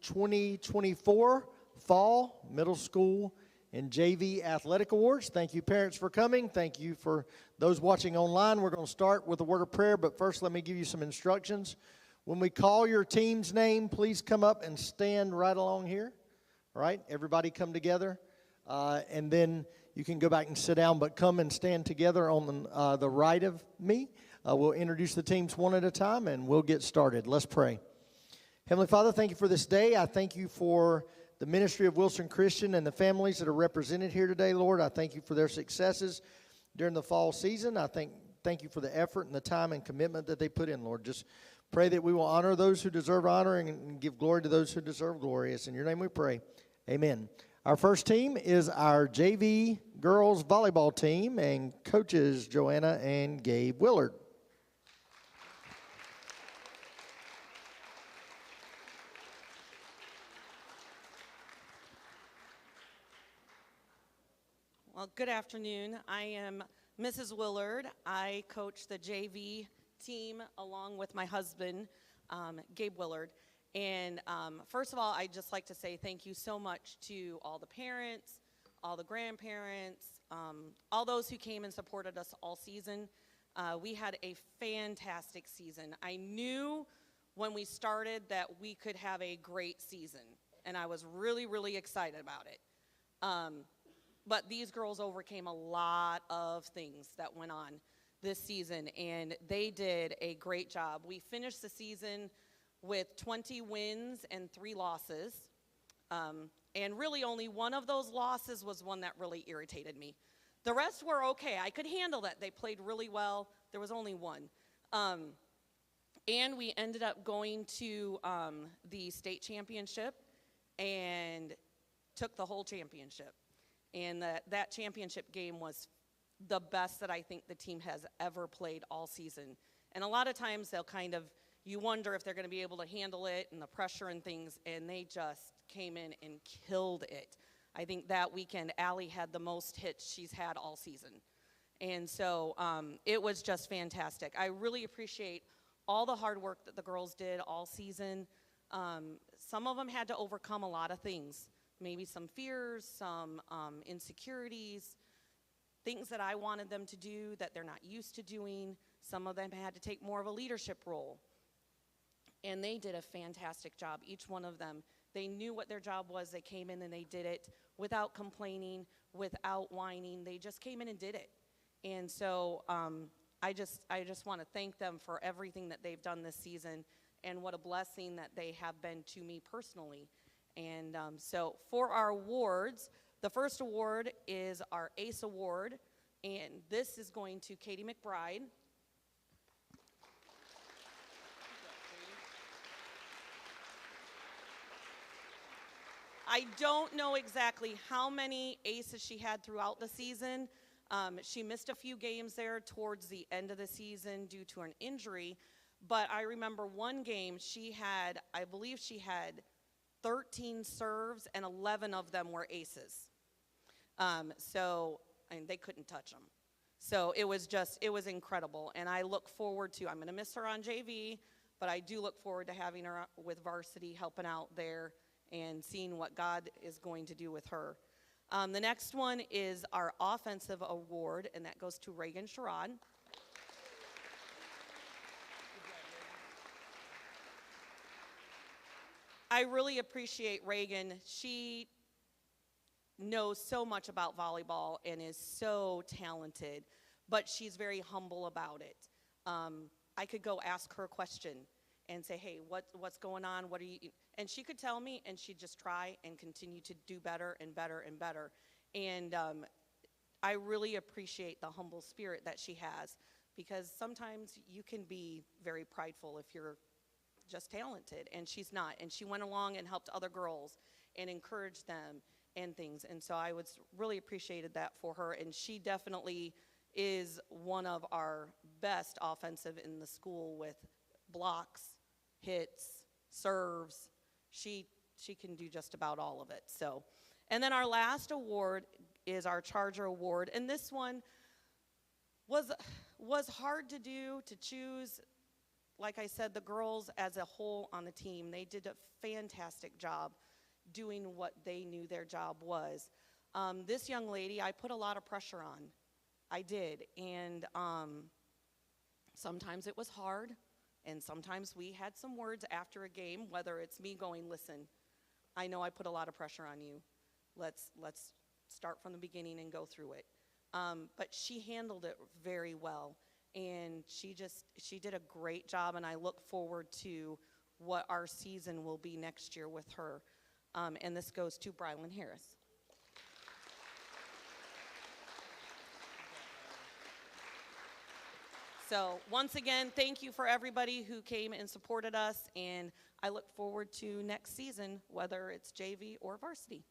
2024 Fall Middle School and JV Athletic Awards. Thank you, parents, for coming. Thank you for those watching online. We're going to start with a word of prayer, but first let me give you some instructions. When we call your team's name, please come up and stand right along here. All right, everybody come together, and then you can go back and sit down, but come and stand together on the right of me. We'll introduce the teams one at a time, and we'll get started. Let's pray. Heavenly Father, thank you for this day. I thank you for the ministry of Wilson Christian and the families that are represented here today, Lord. I thank you for their successes during the fall season. I thank you for the effort and the time and commitment that they put in, Lord. Just pray that we will honor those who deserve honor and give glory to those who deserve glory. It's in your name we pray. Amen. Our first team is our JV girls volleyball team and coaches Joanna and Gabe Willard. Well, good afternoon. I am Mrs. Willard. I coach the JV team along with my husband, Gabe Willard. And first of all, I'd just like to say thank you so much to all the parents, all the grandparents, all those who came and supported us all season. We had a fantastic season. I knew when we started that we could have a great season, and I was really, really excited about it. But these girls overcame a lot of things that went on this season, and they did a great job. We finished the season with 20 wins and 3 losses. And really only one of those losses was one that really irritated me. The rest were okay. I could handle that. They played really well. There was only one. And we ended up going to the state championship and took the whole championship. And that championship game was the best that I think the team has ever played all season. And a lot of times they'll you wonder if they're going to be able to handle it and the pressure and things, and they just came in and killed it. I think that weekend, Allie had the most hits she's had all season. And so it was just fantastic. I really appreciate all the hard work that the girls did all season. Some of them had to overcome a lot of things. Maybe some fears, some insecurities, things that I wanted them to do that they're not used to doing. Some of them had to take more of a leadership role. And they did a fantastic job, each one of them. They knew what their job was. They came in and they did it without complaining, without whining. They just came in and did it. And so I just want to thank them for everything that they've done this season and what a blessing that they have been to me personally. And so for our awards, the first award is our ACE Award, and this is going to Katie McBride. I don't know exactly how many aces she had throughout the season. She missed a few games there towards the end of the season due to an injury, but I remember one game I believe she had 13 serves, and 11 of them were aces. So they couldn't touch them. So it was incredible. And I look forward to, I'm going to miss her on JV, but I do look forward to having her with varsity, helping out there and seeing what God is going to do with her. The next one is our offensive award, and that goes to Reagan Sherrod. I really appreciate Reagan. She knows so much about volleyball and is so talented, but she's very humble about it. I could go ask her a question and say, hey, what's going on? What are you? And she could tell me, and she'd just try and continue to do better and better and better. And I really appreciate the humble spirit that she has, because sometimes you can be very prideful if you're just talented, and she's not. And she went along and helped other girls and encouraged them and things. And so I was really appreciated that for her, and she definitely is one of our best offensive in the school with blocks, hits, serves. She can do just about all of it. So, and then our last award is our Charger Award, and this one was hard to do, to choose. like I said, the girls as a whole on the team, they did a fantastic job doing what they knew their job was. This young lady, I put a lot of pressure on. I did. And sometimes it was hard, and sometimes we had some words after a game, whether it's me going, listen, I know I put a lot of pressure on you. Let's start from the beginning and go through it. But she handled it very well, and she did a great job, and I look forward to what our season will be next year with her. And this goes to Brylan Harris. So once again, thank you for everybody who came and supported us, and I look forward to next season, whether it's JV or varsity.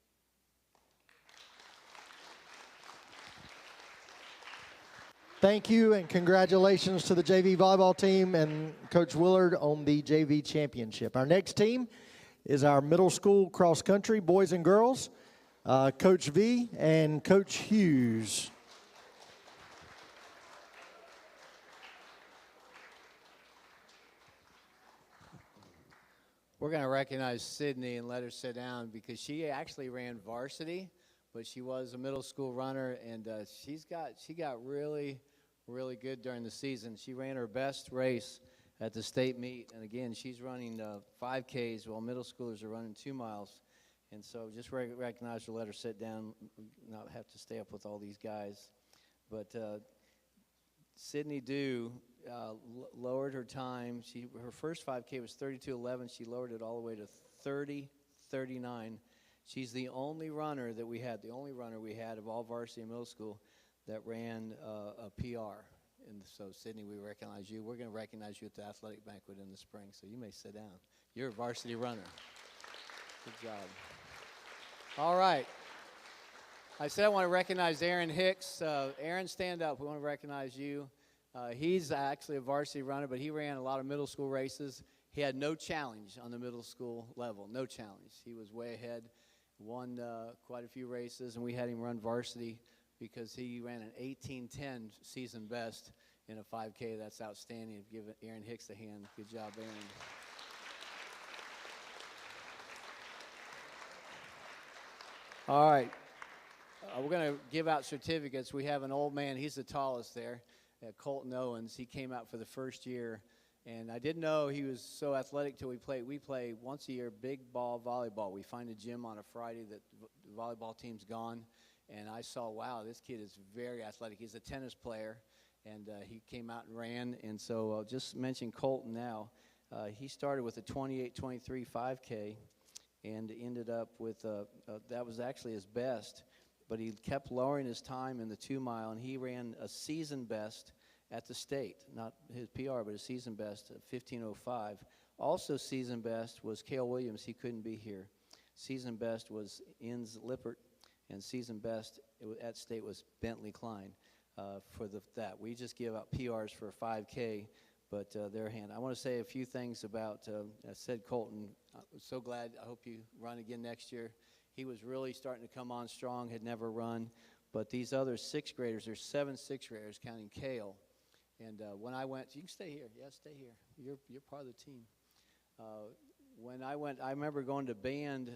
Thank you, and congratulations to the JV volleyball team and Coach Willard on the JV championship. Our next team is our middle school cross country, boys and girls, Coach V and Coach Hughes. We're going to recognize Sydney and let her sit down because she actually ran varsity, but she was a middle school runner, and she got really, really good during the season. She ran her best race at the state meet, and again, she's running 5Ks while middle schoolers are running 2 miles. And so just recognize her, let her sit down, not have to stay up with all these guys. But Sydney Dew lowered her time. Her first 5K was 32:11. She lowered it all the way to 30:39. She's the only runner that we had, of all varsity and middle school that ran a PR. And so, Sydney, we recognize you. We're going to recognize you at the athletic banquet in the spring, so you may sit down. You're a varsity runner. Good job. All right. I said I want to recognize Aaron Hicks. Aaron, stand up. We want to recognize you. He's actually a varsity runner, but he ran a lot of middle school races. He had no challenge on the middle school level, no challenge. He was way ahead, won quite a few races, and we had him run varsity because he ran an 18:10 season best in a 5K. That's outstanding. Give Aaron Hicks a hand. Good job, Aaron. All right. We're going to give out certificates. We have an old man. He's the tallest there, Colton Owens. He came out for the first year, and I didn't know he was so athletic till we play. We play once a year big ball volleyball. We find a gym on a Friday that the volleyball team's gone, and I saw, wow, this kid is very athletic. He's a tennis player, and he came out and ran. And so I'll just mention Colton now. He started with a 28:23 5K and ended up with that was actually his best. But he kept lowering his time in the 2 mile, and he ran a season best at the state. Not his PR, but a season best of 15:05. Also season best was Cale Williams. He couldn't be here. Season best was Inns Lippert, and season best at state was Bentley Klein for that. We just give out PRs for 5K, but their hand. I want to say a few things about, I said Colton. I'm so glad. I hope you run again next year. He was really starting to come on strong, had never run. But these other 6th graders, there's 7 6th graders, counting Cale. And when I went, you can stay here. Yeah, stay here. You're part of the team. When I went, I remember going to band.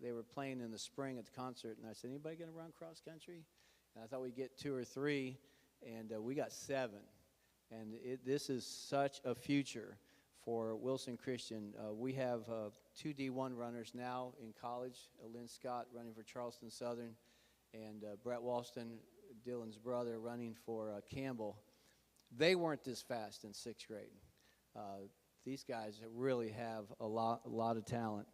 They were playing in the spring at the concert, and I said, anybody going to run cross country? And I thought we'd get 2 or 3, and we got 7. And this is such a future for Wilson Christian. We have 2 D1 runners now in college, Lynn Scott running for Charleston Southern, and Brett Walston, Dylan's brother, running for Campbell. They weren't this fast in 6th grade. These guys really have a lot of talent.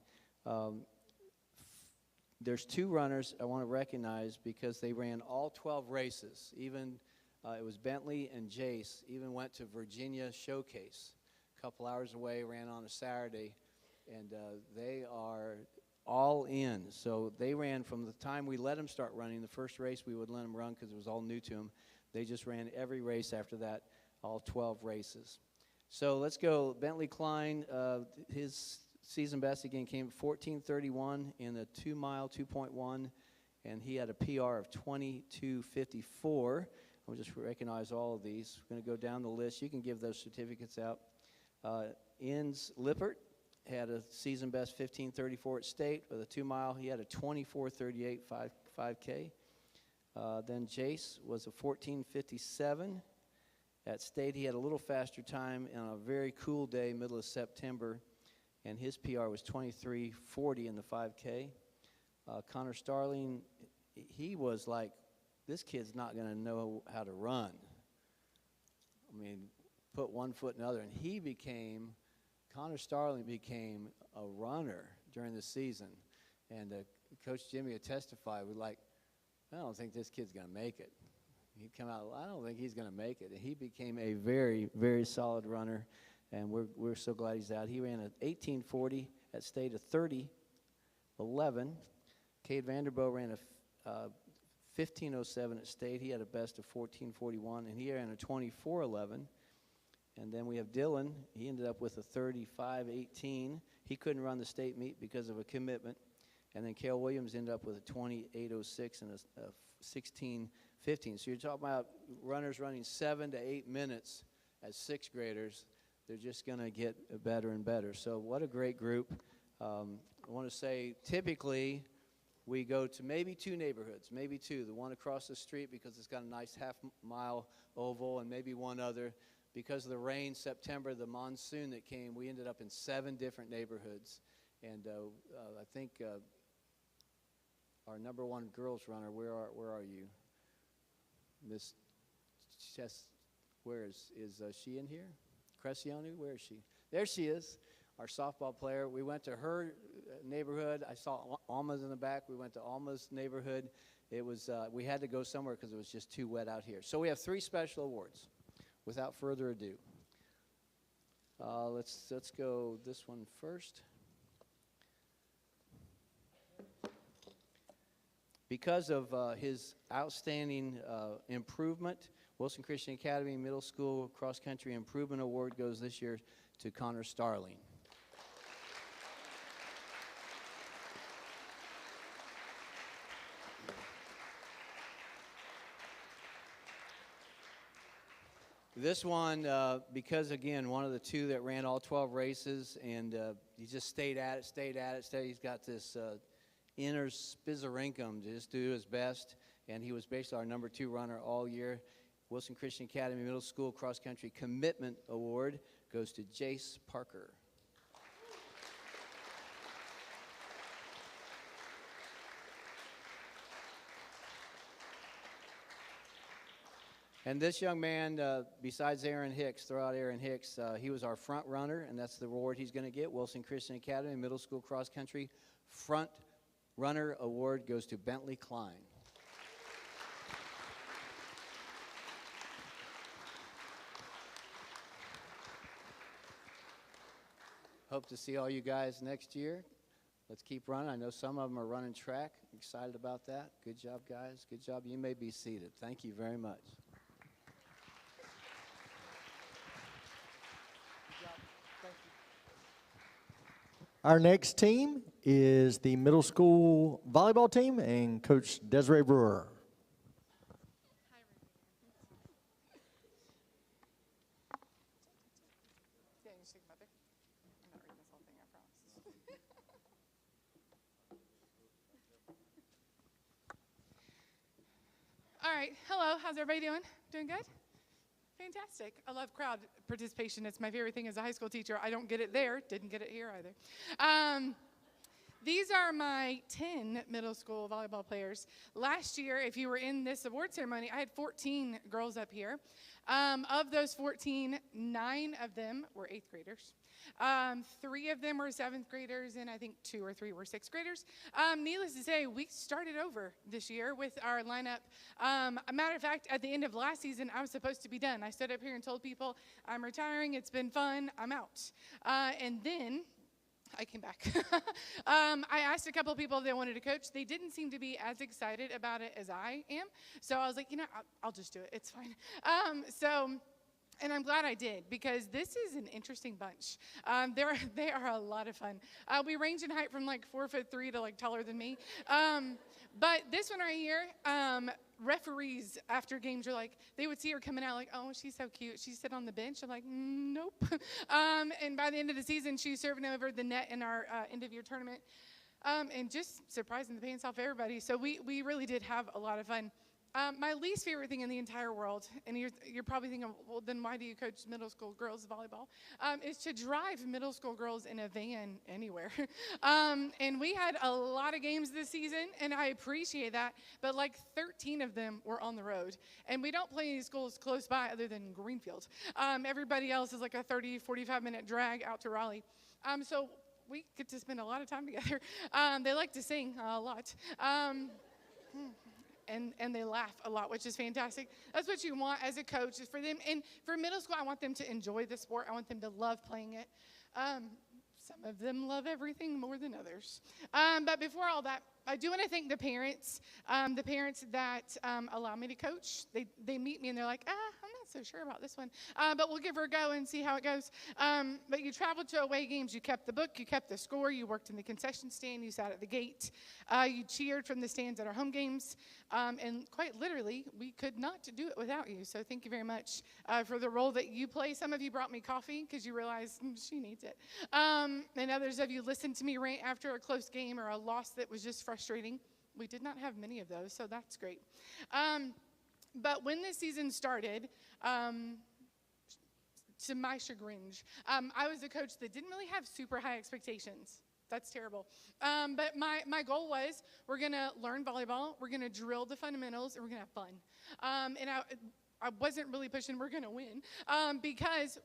There's 2 runners I want to recognize because they ran all 12 races. Even it was Bentley and Jace, even went to Virginia Showcase. A couple hours away, ran on a Saturday, and they are all in. So they ran from the time we let them start running. The first race we would let them run because it was all new to them. They just ran every race after that, all 12 races. So let's go. Bentley Klein, his season best again came 14:31 in a 2 mile, 2.1, and he had a PR of 22:54. We'll just recognize all of these. We're going to go down the list. You can give those certificates out. Inns Lippert had a season best 15:34 at state with a 2-mile. He had a 24:38 5K. Then Jace was a 14:57 at state. He had a little faster time on a very cool day, middle of September, and his PR was 23:40 in the 5K. Connor Starling, he was like, this kid's not going to know how to run. I mean, put one foot in the other, and Connor Starling became a runner during the season. And Coach Jimmy had testified, we're like, I don't think this kid's going to make it. He'd come out, I don't think he's going to make it. And he became a very, very solid runner, and we're so glad he's out. He ran an 18:40 at state, a 30:11. Cade Vanderbilt ran a 15:07 at state. He had a best of 14:41, and he ran a 24:11. And then we have Dylan. He ended up with a 35:18. He couldn't run the state meet because of a commitment. And then Cale Williams ended up with a 28:06 and a 16:15. So you're talking about runners running 7 to 8 minutes as sixth graders. They're just going to get better and better. So what a great group. I want to say typically we go to maybe 2 neighborhoods, maybe 2. The one across the street because it's got a nice half-mile oval, and maybe one other. Because of the rain, September, the monsoon that came, we ended up in 7 different neighborhoods. And I think our number 1 girls runner, where are you? Miss Chess, where is she in here? Cresciano, where is she? There she is, our softball player. We went to her neighborhood. I saw Alma's in the back. We went to Alma's neighborhood. It was, we had to go somewhere because it was just too wet out here. So we have 3 special awards. Without further ado, let's go this one first. Because of his outstanding improvement, Wilson Christian Academy Middle School Cross Country Improvement Award goes this year to Connor Starling. This one, because, again, one of the 2 that ran all 12 races, and he just stayed at it. He's got this inner spizzarinkum to just do his best, and he was basically our number 2 runner all year. Wilson Christian Academy Middle School Cross Country Commitment Award goes to Jace Parker. And this young man, besides Aaron Hicks, throw out Aaron Hicks, he was our front runner, and that's the award he's going to get. Wilson Christian Academy Middle School Cross Country Front Runner Award goes to Bentley Klein. Hope to see all you guys next year. Let's keep running. I know some of them are running track. Excited about that. Good job, guys. Good job. You may be seated. Thank you very much. Our next team is the middle school volleyball team and Coach Desiree Brewer. Yeah, you should come up there. I'm not reading this whole thing, I promise. All right, hello, how's everybody doing? Doing good? Fantastic. I love crowd participation. It's my favorite thing as a high school teacher. I don't get it there. Didn't get it here either. These are my 10 middle school volleyball players. Last year, if you were in this award ceremony, I had 14 girls up here. Of those 14, 9 of them were 8th graders. 3 of them were 7th graders, and I think 2 or 3 were 6th graders. Needless to say, we started over this year with our lineup. A matter of fact, at the end of last season, I was supposed to be done. I stood up here and told people, I'm retiring, it's been fun, I'm out. And then I came back. I asked a couple of people if they wanted to coach. They didn't seem to be as excited about it as I am. So I was like, I'll just do it. It's fine. So And I'm glad I did, because this is an interesting bunch. They are a lot of fun. We range in height from like 4'3" to like taller than me. But this one right here, referees after games are like, they would see her coming out like, oh, she's so cute. She's sit on the bench. I'm like, nope. And by the end of the season, she's serving over the net in our end of year tournament. And just surprising the pants off everybody. So we really did have a lot of fun. My least favorite thing in the entire world, and you're probably thinking, well, then why do you coach middle school girls volleyball, is to drive middle school girls in a van anywhere. And we had a lot of games this season, and I appreciate that, but like 13 of them were on the road. And we don't play any schools close by other than Greenfield. Everybody else is like a 30, 45-minute drag out to Raleigh. So we get to spend a lot of time together. They like to sing a lot. And they laugh a lot, which is fantastic. That's what you want as a coach, is for them. And for middle school, I want them to enjoy the sport. I want them to love playing it. Some of them love everything more than others. But before all that, I do want to thank the parents that allow me to coach. They meet me and they're like, I'm not so sure about this one, but we'll give her a go and see how it goes. But you traveled to away games. You kept the book. You kept the score. You worked in the concession stand. You sat at the gate. You cheered from the stands at our home games. And quite literally, we could not do it without you. So thank you very much for the role that you play. Some of you brought me coffee because you realized she needs it. And others of you listened to me rant after a close game or a loss that was just frustrating. We did not have many of those, so that's great. But when this season started, to my chagrin, I was a coach that didn't really have super high expectations. That's terrible. But my goal was, we're going to learn volleyball, we're going to drill the fundamentals, and we're going to have fun. And I wasn't really pushing we're going to win because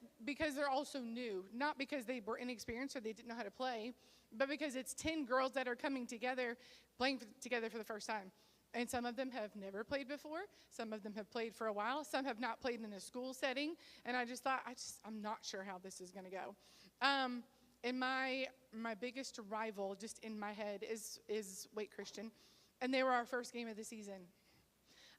they're all so new, not because they were inexperienced or they didn't know how to play, but because it's 10 girls that are coming together, playing together for the first time. And some of them have never played before. Some of them have played for a while. Some have not played in a school setting. And I just thought, I'm not sure how this is going to go. And my biggest rival, just in my head, is Wake Christian. And they were our first game of the season.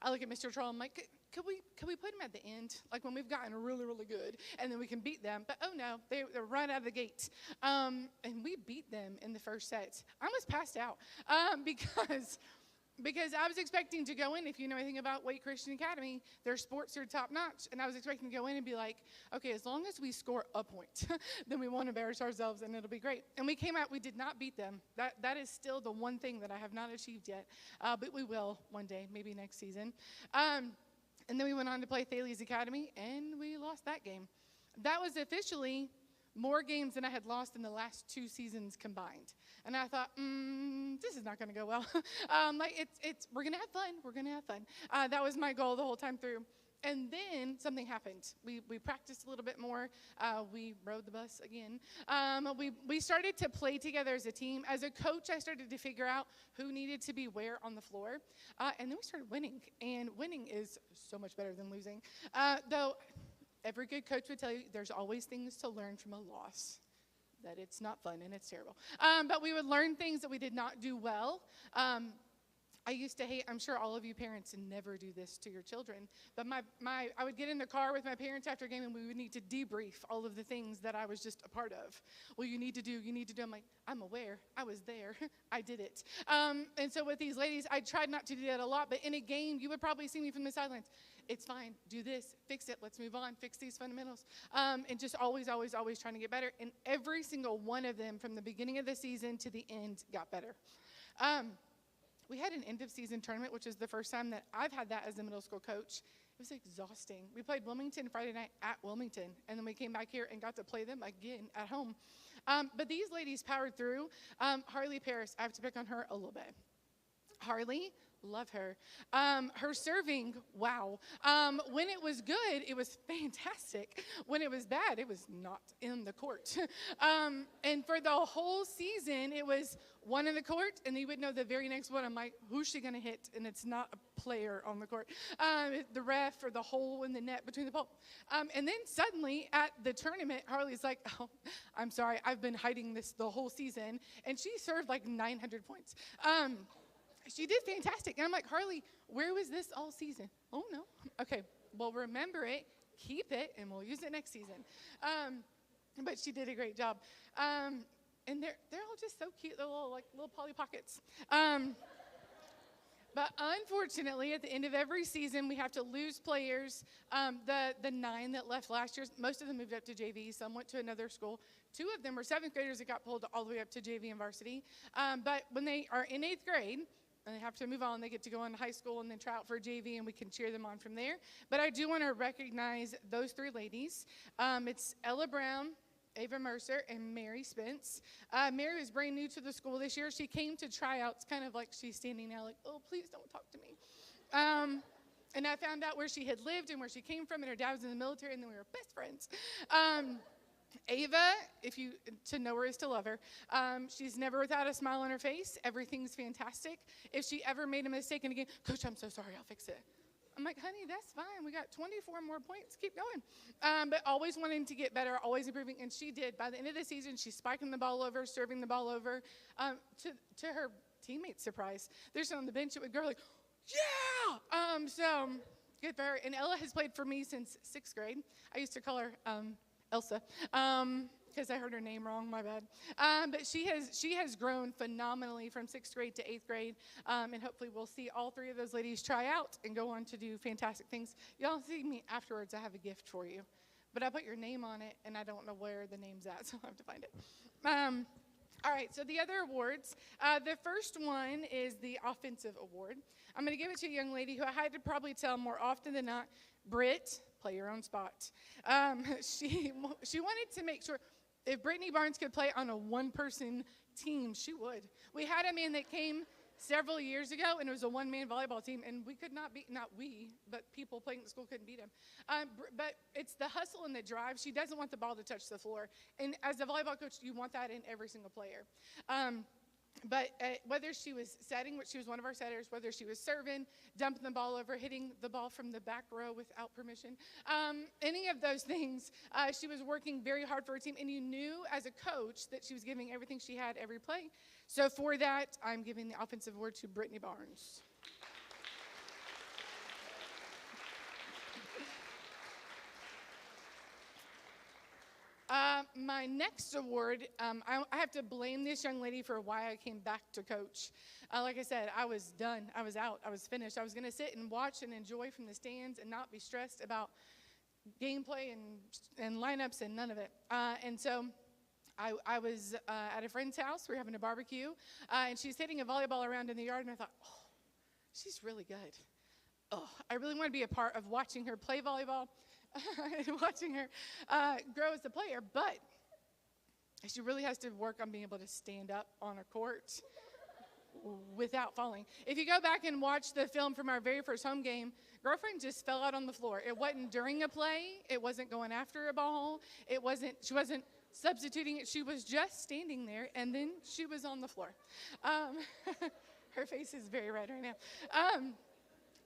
I look at Mr. Troll, I'm like, could we put them at the end? Like when we've gotten really, really good, and then we can beat them. But oh no, they're right out of the gate. And we beat them in the first set. I almost passed out because I was expecting to go in, if you know anything about Wake Christian Academy, their sports are top notch. And I was expecting to go in and be like, okay, as long as we score a point, then we won't embarrass ourselves and it'll be great. And we came out, we did not beat them. That is still the one thing that I have not achieved yet. But we will one day, maybe next season. And then we went on to play Thales Academy, and we lost that game. That was officially more games than I had lost in the last 2 seasons combined. And I thought, this is not going to go well. We're going to have fun. We're going to have fun. That was my goal the whole time through. And then something happened. We practiced a little bit more. We rode the bus again. We started to play together as a team. As a coach, I started to figure out who needed to be where on the floor. And then we started winning. And winning is so much better than losing. Though every good coach would tell you there's always things to learn from a loss. That it's not fun and it's terrible. But we would learn things that we did not do well. I used to hate, I'm sure all of you parents never do this to your children, but I would get in the car with my parents after a game and we would need to debrief all of the things that I was just a part of. Well, you need to do. I'm like, I'm aware. I was there. I did it. And so with these ladies, I tried not to do that a lot, but in a game, you would probably see me from the sidelines. It's fine. Do this. Fix it. Let's move on. Fix these fundamentals. And just always, always, always trying to get better. And every single one of them from the beginning of the season to the end got better. We had an end-of-season tournament, which is the first time that I've had that as a middle school coach. It was exhausting. We played Wilmington Friday night at Wilmington, and then we came back here and got to play them again at home. But these ladies powered through. Harley Paris, I have to pick on her a little bit. Harley, love her. Her serving, wow. When it was good, it was fantastic. When it was bad, it was not in the court. And for the whole season, it was one in the court, and you would know the very next one. I'm like, who's she going to hit? And it's not a player on the court. The ref or the hole in the net between the pole. And then suddenly at the tournament, Harley's like, oh, I'm sorry, I've been hiding this the whole season. And she served like 900 points. She did fantastic. And I'm like, Harley, where was this all season? Oh, no. Okay, well, remember it keep it, and we'll use it next season. But she did a great job. And they're all just so cute, little Polly Pockets. But unfortunately, at the end of every season, we have to lose players. The 9 that left last year, most of them moved up to JV. Some went to another school. 2 of them were 7th graders that got pulled all the way up to JV and varsity. But when they are in 8th grade, and they have to move on, they get to go on to high school and then try out for JV, and we can cheer them on from there. But I do want to recognize those 3 ladies. It's Ella Brown, Ava Mercer, and Mary Spence. Mary was brand new to the school this year. She came to tryouts kind of like she's standing now like, oh, please don't talk to me. And I found out where she had lived and where she came from, and her dad was in the military, and then we were best friends. Ava, to know her is to love her. She's never without a smile on her face. Everything's fantastic. If she ever made a mistake in a game, Coach, I'm so sorry, I'll fix it. I'm like, honey, that's fine. We got 24 more points. Keep going. But always wanting to get better, always improving. And she did. By the end of the season, she's spiking the ball over, serving the ball over. To her teammates' surprise, they're sitting on the bench. It would go like, yeah! So good for her. And Ella has played for me since 6th grade. I used to call her Elsa. Because I heard her name wrong, my bad. But she has grown phenomenally from 6th grade to 8th grade, and hopefully we'll see all 3 of those ladies try out and go on to do fantastic things. Y'all see me afterwards. I have a gift for you, but I put your name on it, and I don't know where the name's at, so I'll have to find it. All right, so the other awards. The first one is the offensive award. I'm going to give it to a young lady who I had to probably tell more often than not, Britt, play your own spot. She wanted to make sure, if Brittany Barnes could play on a 1-person team, she would. We had a man that came several years ago, and it was a 1-man volleyball team, and we could not beat, not we, but people playing at the school couldn't beat him. But it's the hustle and the drive. She doesn't want the ball to touch the floor. And as a volleyball coach, you want that in every single player. But whether she was setting, which she was one of our setters, whether she was serving, dumping the ball over, hitting the ball from the back row without permission, any of those things, she was working very hard for her team. And you knew as a coach that she was giving everything she had every play. So for that, I'm giving the offensive award to Brittany Barnes. My next award, I have to blame this young lady for why I came back to coach. Like I said, I was done. I was out. I was finished. I was going to sit and watch and enjoy from the stands and not be stressed about gameplay and lineups and none of it. And so I was at a friend's house. We were having a barbecue, and she's hitting a volleyball around in the yard, and I thought, oh, she's really good. Oh, I really want to be a part of watching her play volleyball and watching her grow as a player, but she really has to work on being able to stand up on a court without falling. If you go back and watch the film from our very first home game, girlfriend just fell out on the floor. It wasn't during a play. It wasn't going after a ball. She wasn't substituting it. She was just standing there, and then she was on the floor. Her face is very red right now.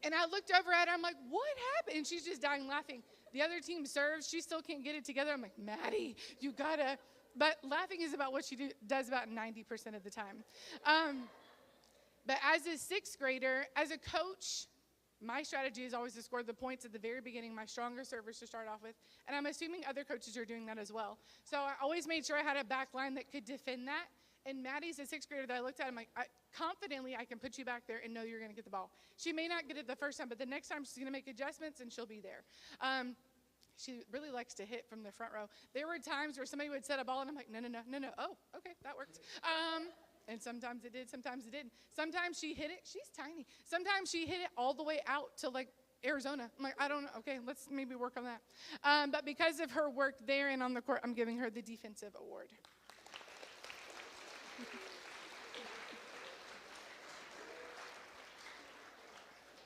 And I looked over at her. I'm like, what happened? And she's just dying laughing. The other team serves. She still can't get it together. I'm like, Maddie, you got to. But laughing is about what she does about 90% of the time. But as a 6th grader, as a coach, my strategy is always to score the points at the very beginning, my stronger servers to start off with. And I'm assuming other coaches are doing that as well. So I always made sure I had a back line that could defend that. And Maddie's a 6th grader that I looked at. I'm like, confidently, I can put you back there and know you're going to get the ball. She may not get it the first time, but the next time she's going to make adjustments and she'll be there. She really likes to hit from the front row. There were times where somebody would set a ball, and I'm like, no. Oh, okay, that worked. And sometimes it did, sometimes it didn't. Sometimes she hit it. She's tiny. Sometimes she hit it all the way out to, like, Arizona. I'm like, I don't know. Okay, let's maybe work on that. But because of her work there and on the court, I'm giving her the defensive award.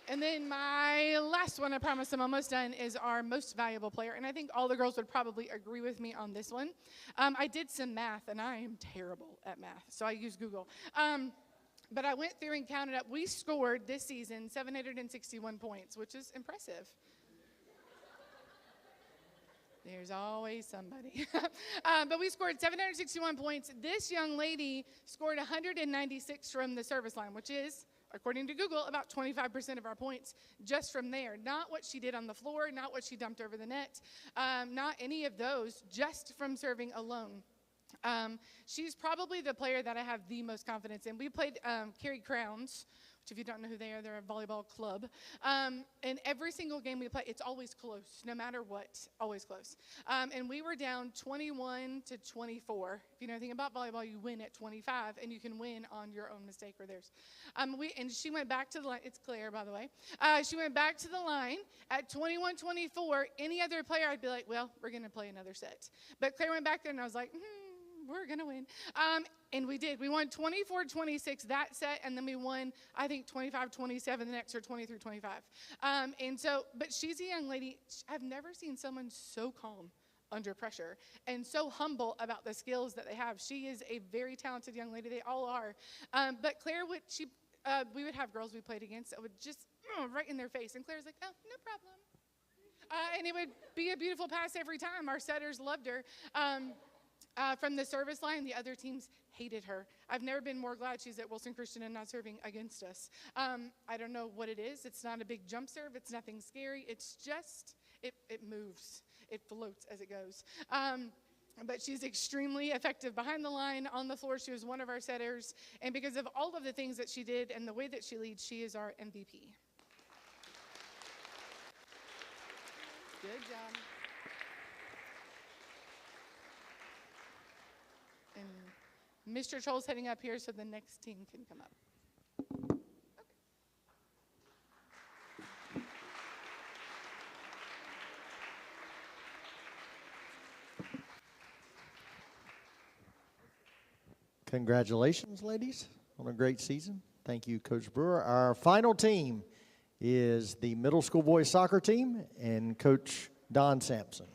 And then my last one, I promise I'm almost done, is our most valuable player. And I think all the girls would probably agree with me on this one. I did some math, and I am terrible at math, so I use Google. But I went through and counted up. We scored this season 761 points, which is impressive. There's always somebody. But we scored 761 points. This young lady scored 196 from the service line, which is according to Google, about 25% of our points just from there. Not what she did on the floor, not what she dumped over the net, not any of those, just from serving alone. She's probably the player that I have the most confidence in. We played Carey Crowns, which if you don't know who they are, they're a volleyball club. And every single game we play, it's always close, no matter what, always close. And we were down 21-24. If you know anything about volleyball, you win at 25, and you can win on your own mistake or theirs. And she went back to the line. It's Claire, by the way. She went back to the line at 21-24. Any other player, I'd be like, well, we're going to play another set. But Claire went back there, and I was like, we're going to win. And we did. We won 24-26 that set, and then we won, I think, 25-27 the next, or 23-25. And so, but she's a young lady. I've never seen someone so calm under pressure and so humble about the skills that they have. She is a very talented young lady. They all are. But Claire, we would have girls we played against that would just right in their face. And Claire's like, oh, no problem. And it would be a beautiful pass every time. Our setters loved her. From the service line, the other teams hated her. I've never been more glad she's at Wilson Christian and not serving against us. I don't know what it is. It's not a big jump serve. It's nothing scary. It's just, it moves. It floats as it goes. But she's extremely effective behind the line, on the floor. She was one of our setters. And because of all of the things that she did and the way that she leads, she is our MVP. Good job. And Mr. Troll's heading up here so the next team can come up. Congratulations, ladies, on a great season. Thank you, Coach Brewer. Our final team is the middle school boys soccer team and Coach Don Sampson.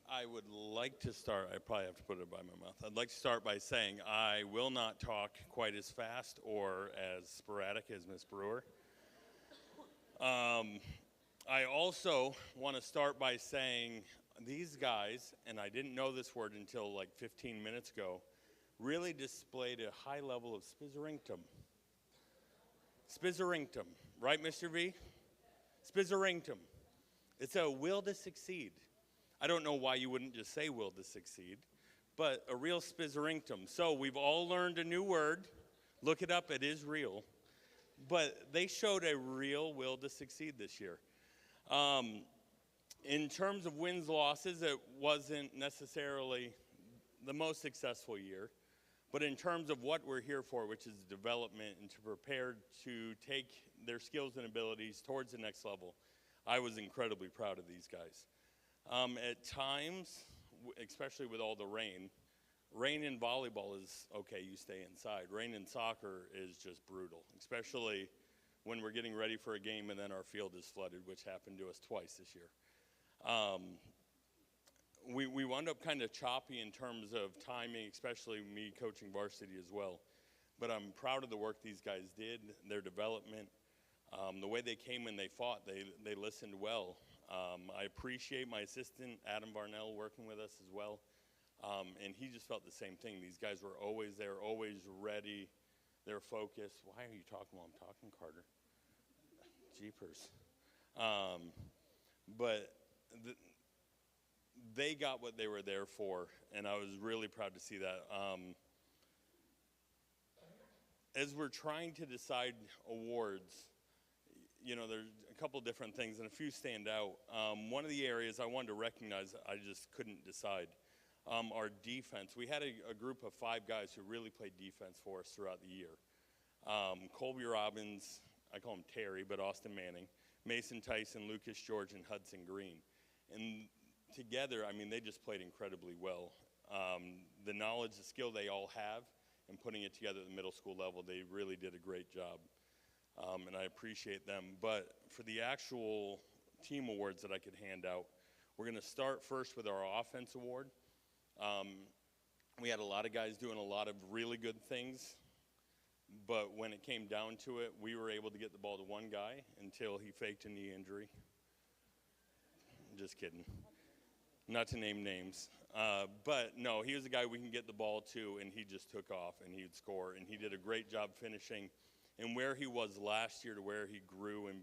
I would like to start, I probably have to put it by my mouth. I'd like to start by saying I will not talk quite as fast or as sporadic as Ms. Brewer. I also want to start by saying these guys, and I didn't know this word until like 15 minutes ago, really displayed a high level of spizzerinctum. Spizzerinctum, right, Mr. V? Spizzerinctum. It's a will to succeed. I don't know why you wouldn't just say will to succeed, but a real spizzerinctum. So we've all learned a new word. Look it up, it is real. But they showed a real will to succeed this year. In terms of wins, losses, it wasn't necessarily the most successful year. But in terms of what we're here for, which is development and to prepare to take their skills and abilities towards the next level, I was incredibly proud of these guys. At times, especially with all the rain in volleyball is okay, you stay inside. Rain in soccer is just brutal, especially when we're getting ready for a game and then our field is flooded, which happened to us twice this year. We wound up kind of choppy in terms of timing, especially me coaching varsity as well. But I'm proud of the work these guys did, their development, the way they came and they fought, they listened well. I appreciate my assistant, Adam Varnell, working with us as well. And he just felt the same thing. These guys were always there, always ready. They're focused. Why are you talking while I'm talking, Carter? Jeepers. But they got what they were there for, and I was really proud to see that. As we're trying to decide awards, you know, there's a couple different things, and a few stand out. One of the areas I wanted to recognize, I just couldn't decide, our defense. We had a group of 5 guys who really played defense for us throughout the year. Colby Robbins, I call him Terry, but Austin Manning, Mason Tyson, Lucas George, and Hudson Green. And together, I mean, they just played incredibly well. The knowledge, the skill they all have, and putting it together at the middle school level, they really did a great job. and I appreciate them. But for the actual team awards that I could hand out, we're going to start first with our offense award. We had a lot of guys doing a lot of really good things, but when it came down to it, we were able to get the ball to one guy until he faked a knee injury. Just kidding. Not to name names. But no, he was a guy we can get the ball to, and he just took off, and he'd score. And he did a great job finishing. And where he was last year to where he grew and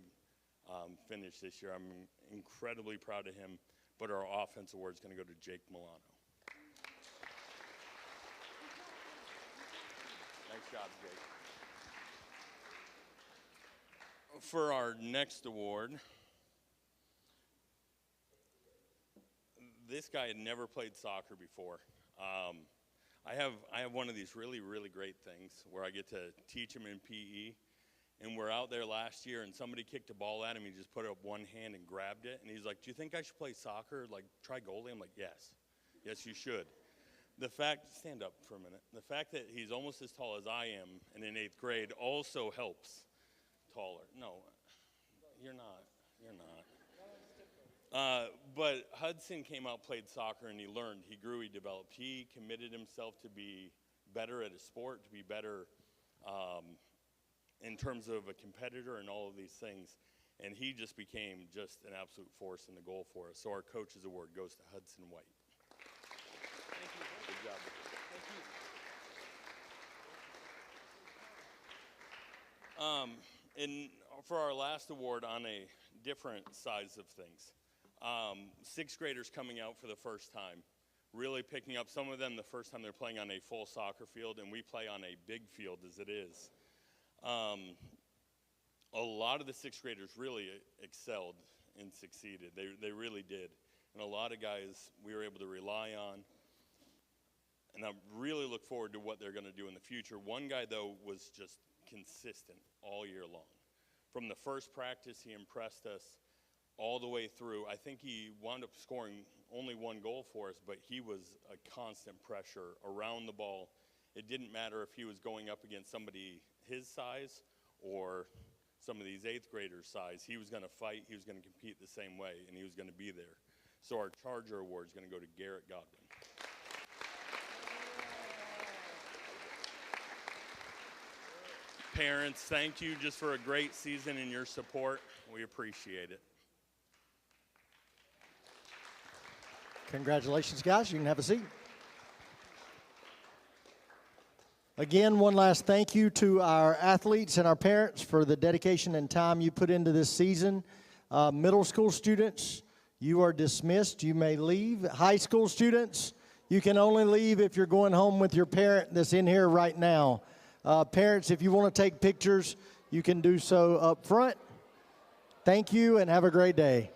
finished this year, I'm incredibly proud of him. But our offense award is going to go to Jake Milano. Nice job, Jake. For our next award, this guy had never played soccer before. I have one of these really, really great things where I get to teach him in PE. And we're out there last year, and somebody kicked a ball at him. He just put up one hand and grabbed it. And he's like, do you think I should play soccer, like try goalie? I'm like, yes. Yes, you should. Stand up for a minute. The fact that he's almost as tall as I am and in 8th grade also helps. Taller. No, you're not. You're not. But Hudson came out, played soccer, and he learned. He grew, he developed. He committed himself to be better at a sport, to be better in terms of a competitor and all of these things. And he just became just an absolute force in the goal for us. So our coach's award goes to Hudson White. Thank you. Good job. Thank you. And for our last award on a different size of things, 6th graders coming out for the first time, really picking up, some of them the first time they're playing on a full soccer field, and we play on a big field as it is. A lot of the 6th graders really excelled and succeeded. They really did. And a lot of guys we were able to rely on. And I really look forward to what they're going to do in the future. One guy, though, was just consistent all year long. From the first practice, he impressed us all the way through. I think he wound up scoring only one goal for us, but he was a constant pressure around the ball. It didn't matter if he was going up against somebody his size or some of these 8th graders' size. He was going to fight, he was going to compete the same way, and he was going to be there. So our Charger Award is going to go to Garrett Godwin. Parents, thank you just for a great season and your support. We appreciate it. Congratulations, guys. You can have a seat. Again, one last thank you to our athletes and our parents for the dedication and time you put into this season. Middle school students, you are dismissed. You may leave. High school students, you can only leave if you're going home with your parent that's in here right now. Parents, if you want to take pictures, you can do so up front. Thank you and have a great day.